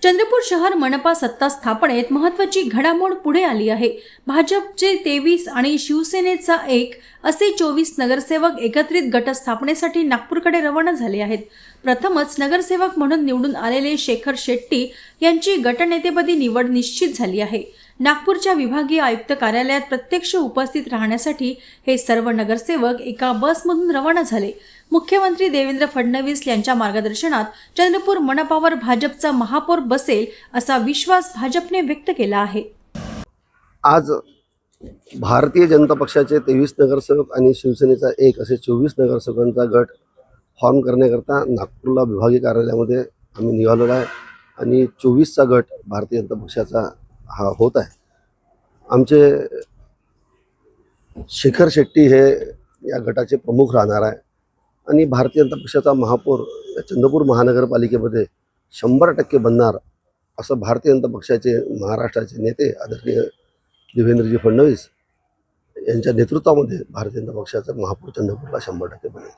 चंद्रपूर शहर मनपा सत्ता स्थापनेत महत्त्वाची घडामोड पुढे आली आहे। भाजपचे 23 आणि शिवसेनेचा 1 असे 24 नगरसेवक एकत्रित गट स्थापनेसाठी नागपूरकडे रवाना झाले आहेत। प्रथमच नगरसेवक म्हणून निवडून आलेले शेखर शेट्टी यांची गटनेतेपदी निवड निश्चित झाली आहे। नागपूरच्या विभागीय आयुक्त कार्यालयात प्रत्यक्ष उपस्थित राहण्यासाठी हे सर्व नगरसेवक एका बसमधून रवाना झाले। मुख्यमंत्री देवेंद्र फडणवीस यांच्या मार्गदर्शनात चंद्रपूर मनपावर भाजपचा महापौर बसेल असा विश्वास भाजपने व्यक्त केला आहे। आज भारतीय जनता पक्षाचे 23 नगरसेवक आणि शिवसेनेचा 1 असे 24 नगरसेवकांचा गट फॉर्म करण्याकरता नागपूरला विभागीय कार्यालयामध्ये आम्ही निघालेलो आहे आणि 24चा गट भारतीय जनता पक्षाचा हा होत आहे। आमचे शेखर शेट्टी हे या गटाचे प्रमुख राहणार आहे आणि भारतीय जनता पक्षाचा महापौर चंद्रपूर महानगरपालिकेमध्ये 100% बनणार असं भारतीय जनता पक्षाचे महाराष्ट्राचे नेते आदरणीय देवेंद्रजी फडणवीस यांच्या नेतृत्वामध्ये भारतीय जनता पक्षाचा महापौर चंद्रपूरला 100% बनेल।